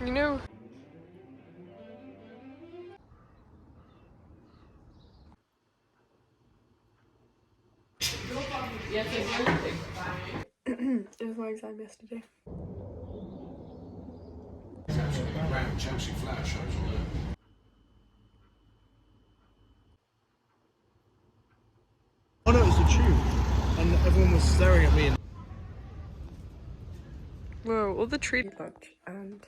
You know. It was my exam yesterday. Chelsea flat shows all that. Oh no, it was the tube, and everyone was staring at me. Whoa, all the tree lunch, and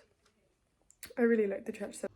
I really like the church service.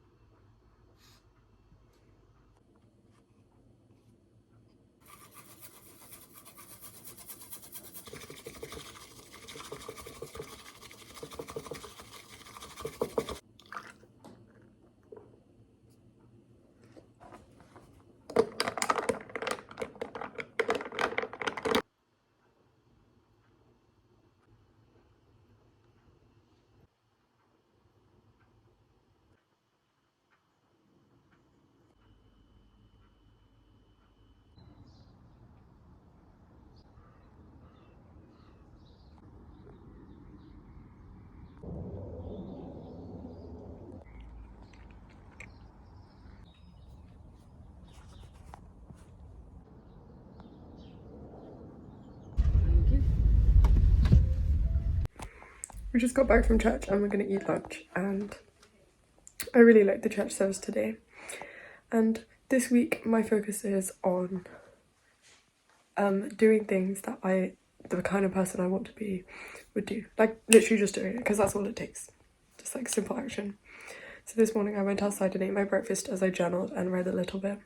We just got back from church and we're gonna eat lunch, and I really like the church service today. And this week my focus is on doing things that the kind of person I want to be would do. Like literally just doing it, because that's all it takes. Just like simple action. So this morning I went outside and ate my breakfast as I journaled and read a little bit.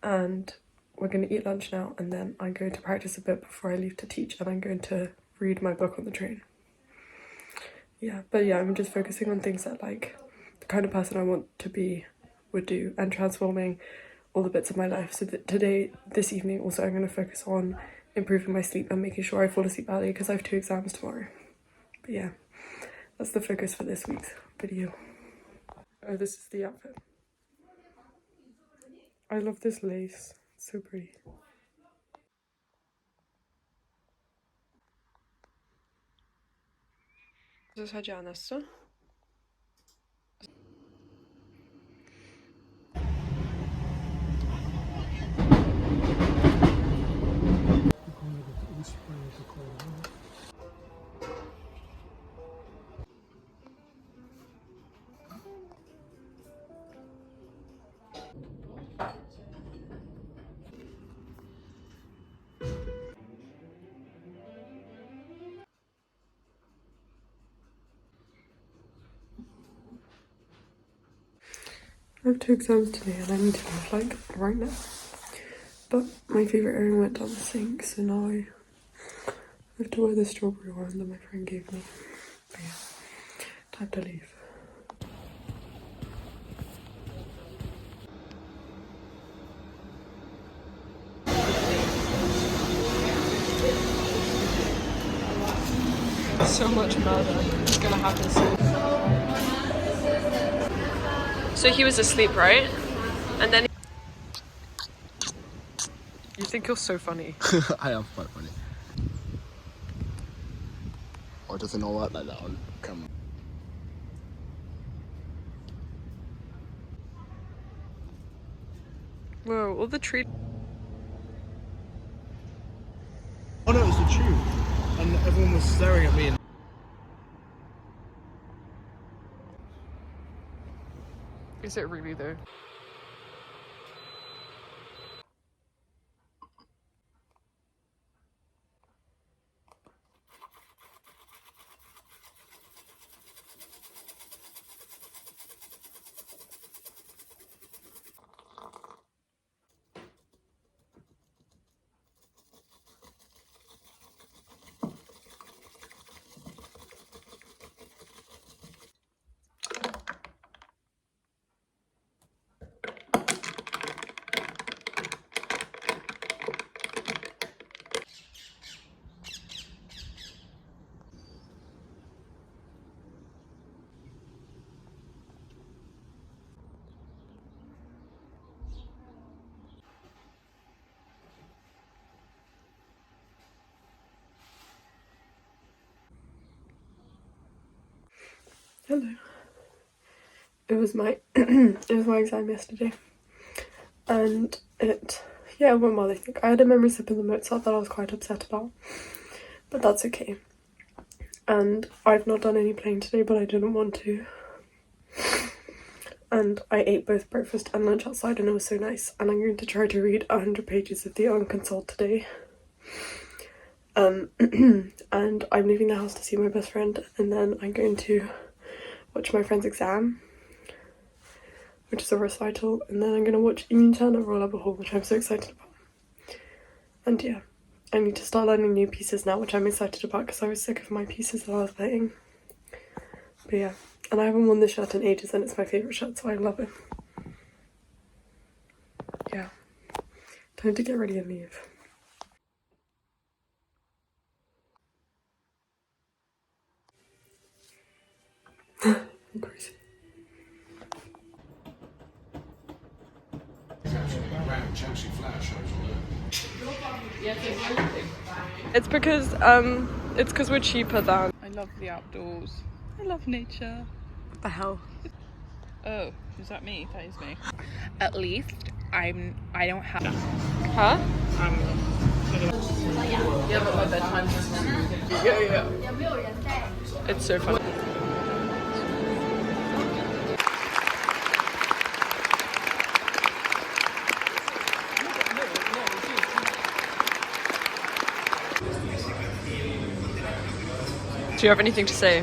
And we're going to eat lunch now, and then I'm going to practice a bit before I leave to teach, and I'm going to read my book on the train. Yeah, but yeah, I'm just focusing on things that like the kind of person I want to be would do, and transforming all the bits of my life. So that this evening also, I'm going to focus on improving my sleep and making sure I fall asleep early, because I have 2 exams tomorrow. But yeah, that's the focus for this week's video. Oh, this is the outfit. I love this lace, it's so pretty. Co sadziane, co? I have 2 exams today and I need to leave like right now. But my favourite earring went down the sink, so now I have to wear the strawberry one that my friend gave me. But yeah, time to leave. So much murder is gonna happen soon. So he was asleep, right? And then you think you're so funny. I am quite funny. Or does it not work like that on camera? Whoa, all the tree. Oh no, it was the tube, and everyone was staring at me. Is it really though? Hello. it was my it was my exam yesterday, and it went well. I think I had a memory slip in the Mozart that I was quite upset about, but that's okay. And I've not done any playing today, but I didn't want to. And I ate both breakfast and lunch outside, and it was so nice. And I'm going to try to read 100 pages of the Unconsoled today. And I'm leaving the house to see my best friend, and then I'm going to watch my friend's exam, which is a recital, and then I'm going to watch Imin Chan roll up a hole, which I'm so excited about. And yeah, I need to start learning new pieces now, which I'm excited about because I was sick of my pieces that I was playing. But yeah, and I haven't worn this shirt in ages, and it's my favourite shirt, so I love it. Yeah, time to get ready and leave. I'm crazy. It's because we're cheaper than. I love the outdoors. I love nature. What the hell? Oh, is that me? That is me. At least I don't have. Huh? Yeah, but my bedtime's Yeah. It's so funny. Do you have anything to say?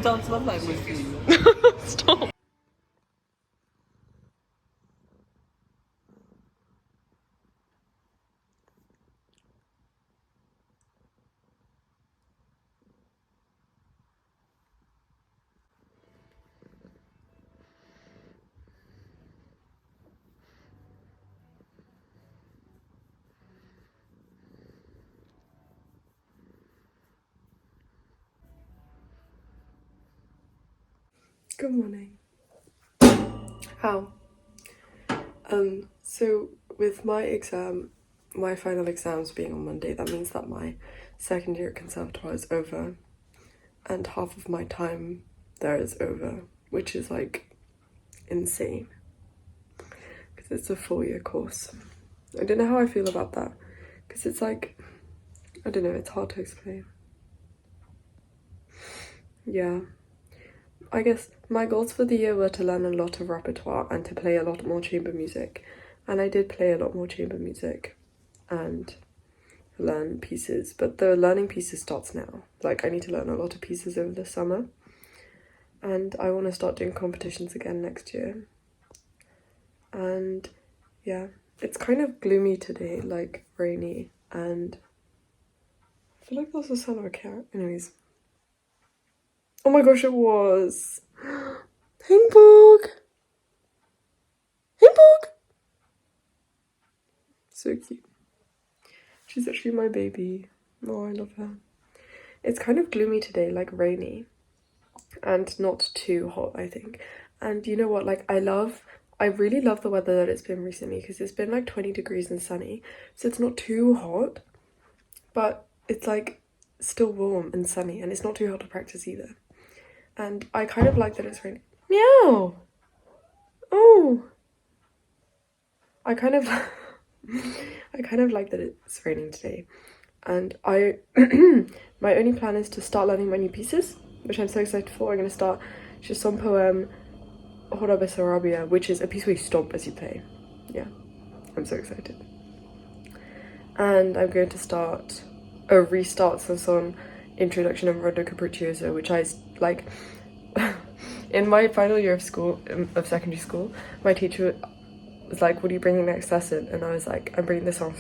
Dance love language for you. Stop. Good morning. How? So with my final exams being on Monday, that means that my second year at conservatoire is over, and half of my time there is over, which is like insane because it's a 4-year course. I don't know how I feel about that because it's like, I don't know, it's hard to explain. Yeah, I guess my goals for the year were to learn a lot of repertoire and to play a lot more chamber music, and I did play a lot more chamber music and learn pieces, but the learning pieces starts now. Like, I need to learn a lot of pieces over the summer, and I want to start doing competitions again next year. And yeah, it's kind of gloomy today, like rainy, and I feel like that's the sound of a cat. Anyways, oh my gosh, it was Hingborg. So cute. She's actually my baby. Oh, I love her. It's kind of gloomy today, like rainy, and not too hot, I think. And you know what, like I really love the weather that it's been recently, because it's been like 20 degrees and sunny, so it's not too hot, but it's like still warm and sunny, and it's not too hot to practice either. And I kind of like that it's raining. Meow! Oh! I kind of like that it's raining today. And my only plan is to start learning my new pieces, which I'm so excited for. I'm going to start Chanson Poème Hora Bessarabia, which is a piece where you stomp as you play. Yeah, I'm so excited. And I'm going to restart Sanson Introduction of Rondo Capriccioso, which I like. In my final year of secondary school, my teacher was like, what are you bringing next lesson? And I was like, I'm bringing the song.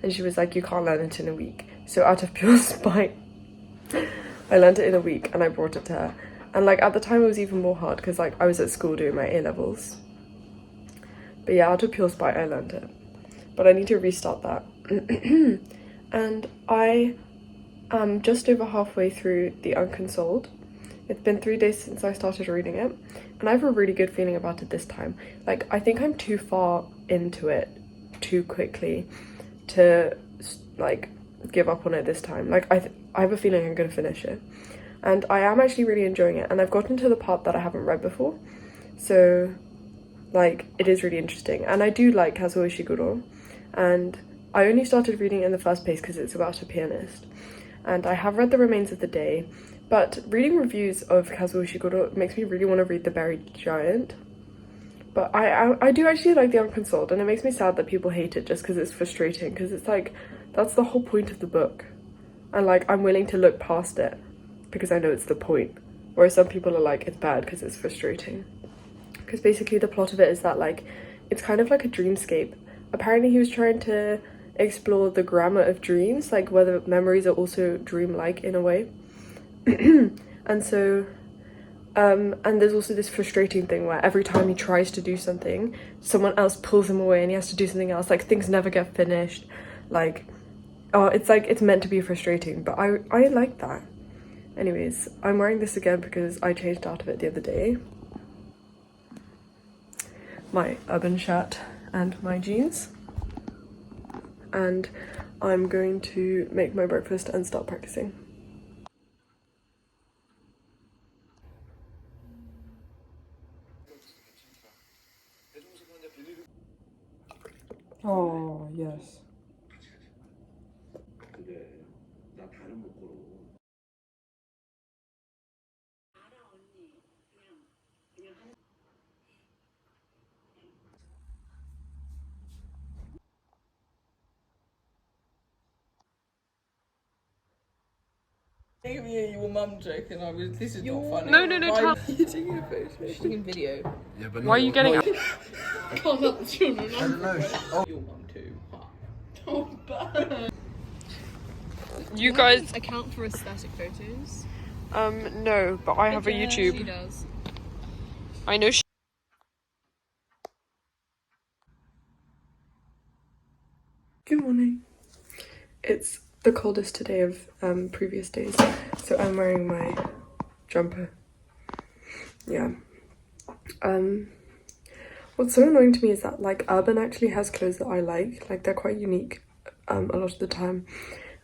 And she was like, you can't learn it in a week. So out of pure spite, I learned it in a week and I brought it to her. And like at the time it was even more hard because like I was at school doing my A-levels. But yeah, out of pure spite I learned it. But I need to restart that. And I am just over halfway through The Unconsoled. It's been 3 days since I started reading it, and I have a really good feeling about it this time. Like, I think I'm too far into it too quickly to, like, give up on it this time. Like, I have a feeling I'm going to finish it. And I am actually really enjoying it, and I've gotten to the part that I haven't read before. So like it is really interesting, and I do like Kazuo Ishiguro, and I only started reading it in the first place because it's about a pianist, and I have read The Remains of the Day, but reading reviews of Kazuo Ishiguro makes me really want to read The Buried Giant. But I do actually like The Unconsoled, and it makes me sad that people hate it just because it's frustrating, because it's like, that's the whole point of the book. And like, I'm willing to look past it because I know it's the point. Whereas some people are like, it's bad because it's frustrating. Because basically the plot of it is that like, it's kind of like a dreamscape. Apparently he was trying to explore the grammar of dreams, like whether memories are also dreamlike in a way. And so and there's also this frustrating thing where every time he tries to do something, someone else pulls him away and he has to do something else. Like, things never get finished. Like, oh, it's like, it's meant to be frustrating, but I like that. Anyways, I'm wearing this again because I changed out of it the other day. My urban shirt and my jeans. And I'm going to make my breakfast and start practicing. Oh, yes. Me and your mum joke, and I was. This is not funny. No, tell. You're taking a photo. She's taking video. Yeah, but Why are you getting up? Can't help the children. I don't know. Oh. Your mum too. Oh, bad. You guys, Account for aesthetic photos. no, but I have a She YouTube. does. I know she. Good morning. It's the coldest today of previous days, so I'm wearing my jumper. Yeah. What's so annoying to me is that like Urban actually has clothes that I like they're quite unique a lot of the time,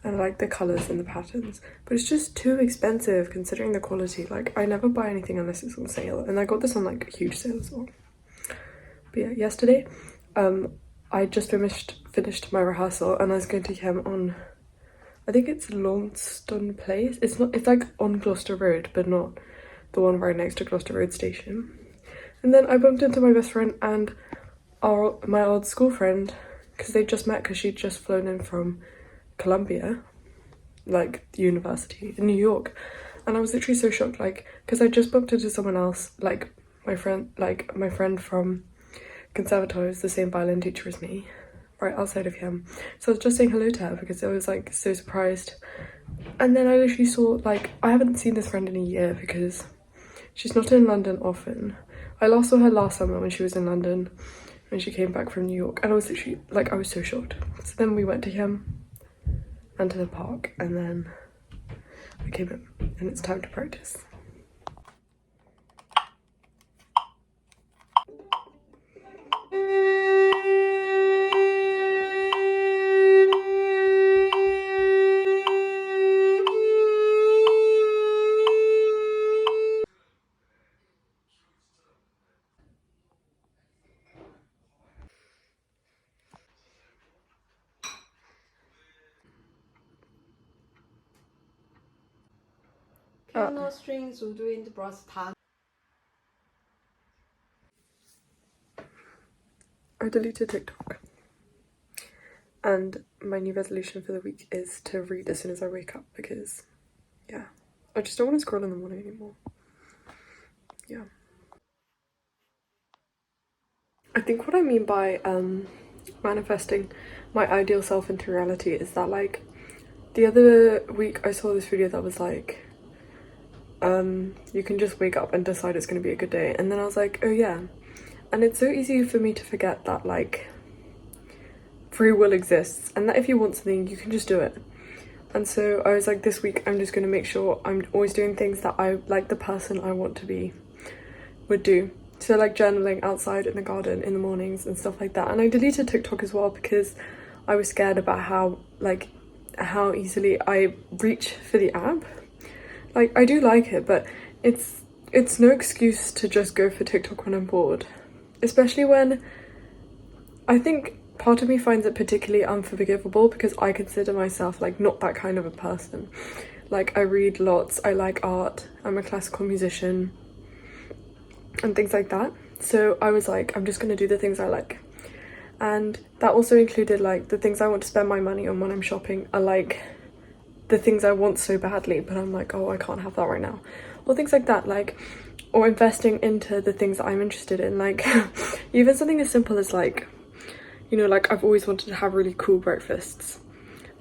and I like the colours and the patterns, but it's just too expensive considering the quality. Like, I never buy anything unless it's on sale, and I got this on like a huge sale as well. But yeah, yesterday I just finished my rehearsal, and I was going to come on, I think it's Launceston Place. It's like on Gloucester Road, but not the one right next to Gloucester Road station. And then I bumped into my best friend and my old school friend, because they just met because she'd just flown in from Columbia, like university in New York. And I was literally so shocked, like, because I just bumped into someone else, like my friend from conservatory was the same violin teacher as me, right outside of him. So I was just saying hello to her because I was like so surprised. And then I literally saw, like, I haven't seen this friend in a year because she's not in London often. I last saw her last summer when she was in London, when she came back from New York, and I was literally, like, I was so shocked. So then we went to him and to the park, and then I came in, and it's time to practice. piano strings, wood wind, brass, 단. I deleted TikTok, and my new resolution for the week is to read as soon as I wake up, because yeah, I just don't want to scroll in the morning anymore. Yeah, I think what I mean by manifesting my ideal self into reality is that, like, the other week I saw this video that was like, you can just wake up and decide it's going to be a good day, and then I was like, oh yeah. And it's so easy for me to forget that, like, free will exists, and that if you want something, you can just do it. And so I was like, this week I'm just going to make sure I'm always doing things that I, like, the person I want to be would do. So, like, journaling outside in the garden in the mornings and stuff like that. And I deleted TikTok as well because I was scared about how easily I reach for the app. Like, I do like it, but it's it's no excuse to just go for TikTok when I'm bored, especially when I think part of me finds it particularly unforgivable because I consider myself like not that kind of a person. Like, I read lots, I like art, I'm a classical musician and things like that. So I was like, I'm just gonna do the things I like. And that also included like the things I want to spend my money on when I'm shopping are like the things I want so badly, but I'm like, oh, I can't have that right now. Or things like that, like, or investing into the things that I'm interested in. Like, even something as simple as like, you know, like I've always wanted to have really cool breakfasts.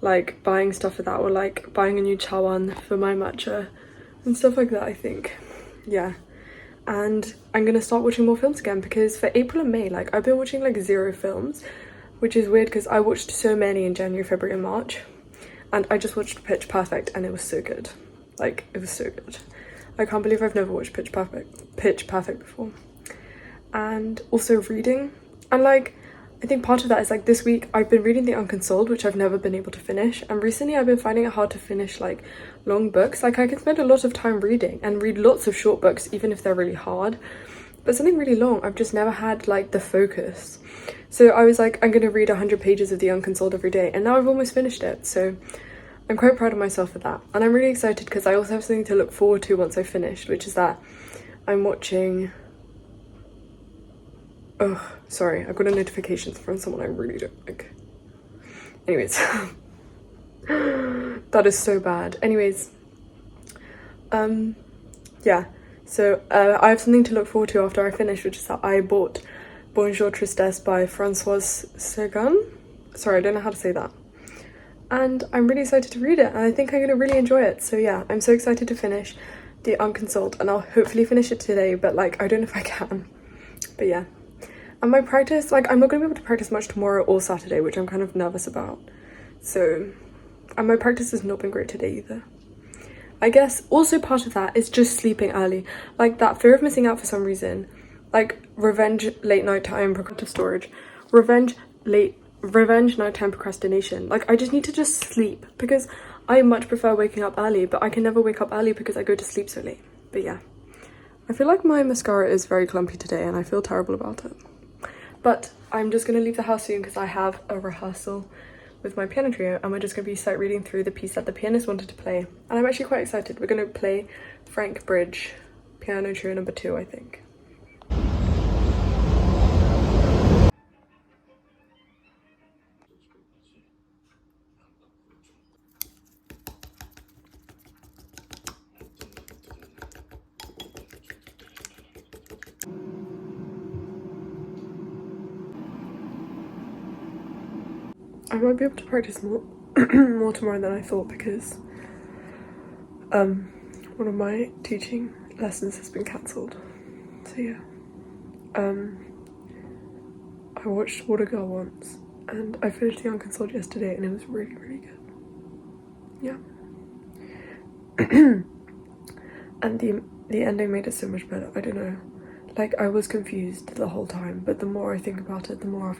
Like buying stuff for that, or like buying a new chawan for my matcha and stuff like that, I think. Yeah. And I'm gonna start watching more films again because for April and May, like I've been watching like 0 films, which is weird because I watched so many in January, February and March, and I just watched Pitch Perfect and it was so good. Like, it was so good. I can't believe I've never watched Pitch Perfect before. And also reading, and like I think part of that is like this week I've been reading The Unconsoled, which I've never been able to finish, and recently I've been finding it hard to finish like long books. Like, I can spend a lot of time reading and read lots of short books even if they're really hard, but something really long I've just never had like the focus. So I was like, I'm gonna read 100 pages of The Unconsoled every day, and now I've almost finished it, so I'm quite proud of myself for that. And I'm really excited because I also have something to look forward to once I've finished, which is that I'm watching... Oh, sorry, I got a notification from someone I really don't like. Anyways, that is so bad. Anyways, yeah, so I have something to look forward to after I finish, which is that I bought Bonjour Tristesse by Françoise Sagan. Sorry, I don't know how to say that. And I'm really excited to read it, and I think I'm going to really enjoy it. So yeah, I'm so excited to finish The Unconsoled, and I'll hopefully finish it today, but like, I don't know if I can. But yeah. And my practice, like, I'm not going to be able to practice much tomorrow or Saturday, which I'm kind of nervous about. So, and my practice has not been great today either. I guess also part of that is just sleeping early. Like, that fear of missing out for some reason. Like, revenge late night time storage. Revenge nighttime procrastination. Like, I just need to just sleep because I much prefer waking up early, but I can never wake up early because I go to sleep so late. But yeah. I feel like my mascara is very clumpy today and I feel terrible about it. But I'm just going to leave the house soon because I have a rehearsal with my piano trio and we're just going to be sight reading through the piece that the pianist wanted to play. And I'm actually quite excited. We're going to play Frank Bridge, piano trio number 2, I think. I might be able to practice more more tomorrow than I thought because one of my teaching lessons has been cancelled. So yeah. I watched Water Girl once and I finished The Unconsoled yesterday and it was really, really good. Yeah. And the ending made it so much better. I don't know. Like, I was confused the whole time, but the more I think about it, the more I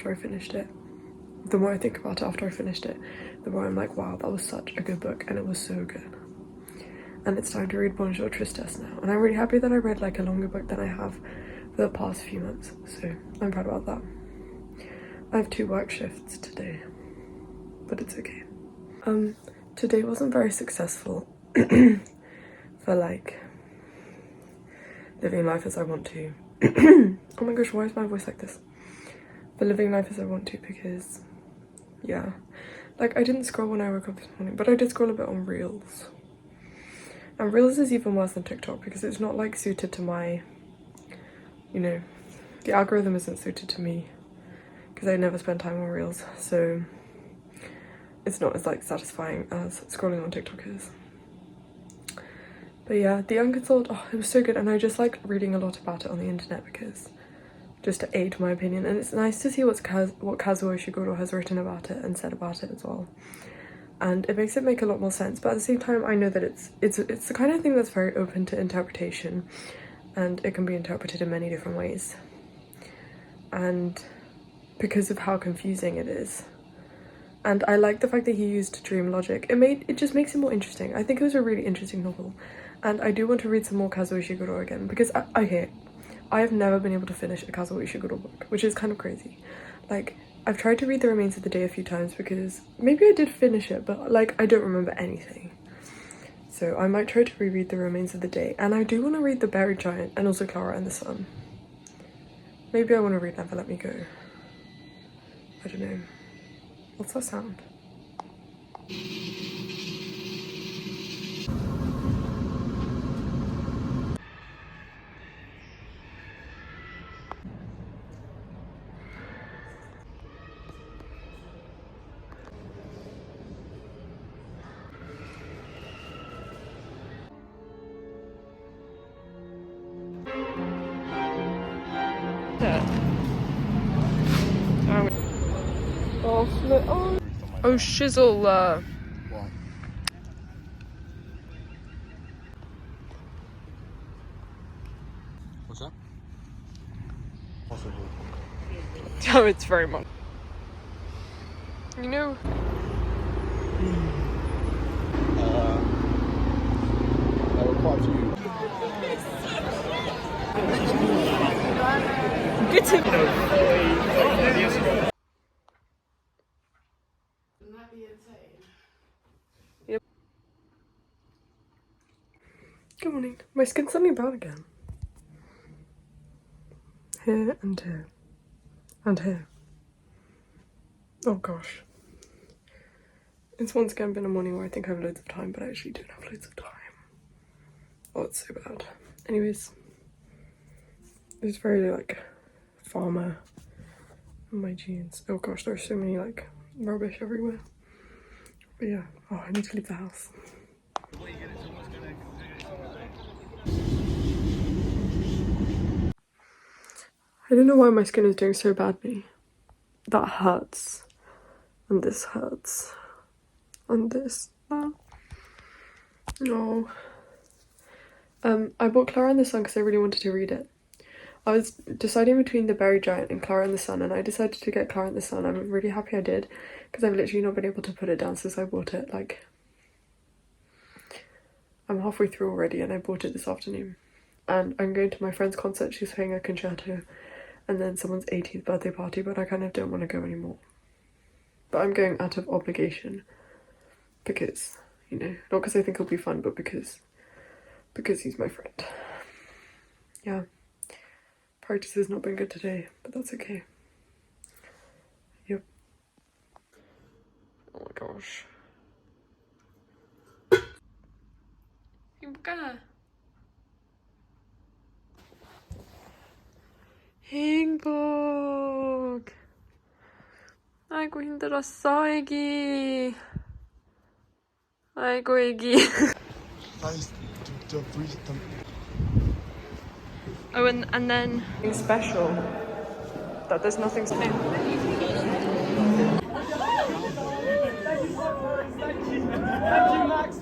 think about it after I finished it, the more I'm like, wow, that was such a good book and it was so good. And it's time to read Bonjour Tristesse now. And I'm really happy that I read like a longer book than I have for the past few months. So I'm proud about that. I have 2 work shifts today, but it's okay. Today wasn't very successful for like living life as I want to. Oh my gosh, why is my voice like this? For living life as I want to, because yeah, like I didn't scroll when I woke up this morning, but I did scroll a bit on Reels. And Reels is even worse than TikTok because it's not like suited to my, you know, the algorithm isn't suited to me because I never spend time on Reels, so it's not as like satisfying as scrolling on TikTok is. But yeah, The Unconsoled, oh, it was so good, and I just like reading a lot about it on the internet because just to aid my opinion, and it's nice to see what Kazuo Ishiguro has written about it and said about it as well. And it makes it make a lot more sense, but at the same time I know that it's the kind of thing that's very open to interpretation and it can be interpreted in many different ways. And because of how confusing it is. And I like the fact that he used dream logic. It just makes it more interesting. I think it was a really interesting novel. And I do want to read some more Kazuo Ishiguro again because I have never been able to finish a Kazuo Ishiguro book, which is kind of crazy. Like, I've tried to read The Remains of the Day a few times because maybe I did finish it, but like I don't remember anything. So I might try to reread The Remains of the Day, and I do want to read The Buried Giant and also Clara and the Sun. Maybe I want to read Never Let Me Go. I don't know. What's that sound? Oh shizzle. Why? What's that? Possible. Oh, it's very much. You know. There were quite a few. Yep. Good morning. My skin's suddenly brown again. Here and here. And here. Oh gosh. It's once again been a morning where I think I have loads of time, but I actually don't have loads of time. Oh, it's so bad. Anyways. It's very like farmer in my jeans. Oh gosh, there's so many like rubbish everywhere. But yeah, oh, I need to leave the house. I don't know why my skin is doing so badly. That hurts. And this hurts. And this. No. I bought Clara and the Sun because I really wanted to read it. I was deciding between The Buried Giant and Clara and the Sun, and I decided to get Clara and the Sun. I'm really happy I did, because I've literally not been able to put it down since I bought it. Like, I'm halfway through already, and I bought it this afternoon. And I'm going to my friend's concert. She's playing a concerto, and then someone's 18th birthday party, but I kind of don't want to go anymore. But I'm going out of obligation, because, you know, not because I think it'll be fun, but because he's my friend. Yeah. Practice has not been good today, but that's okay. Yep. Oh my gosh. 행복. 아이고 힘들었어, 애기. 아이고 애기. Oh, and then special that there's nothing special. Thank you, Max.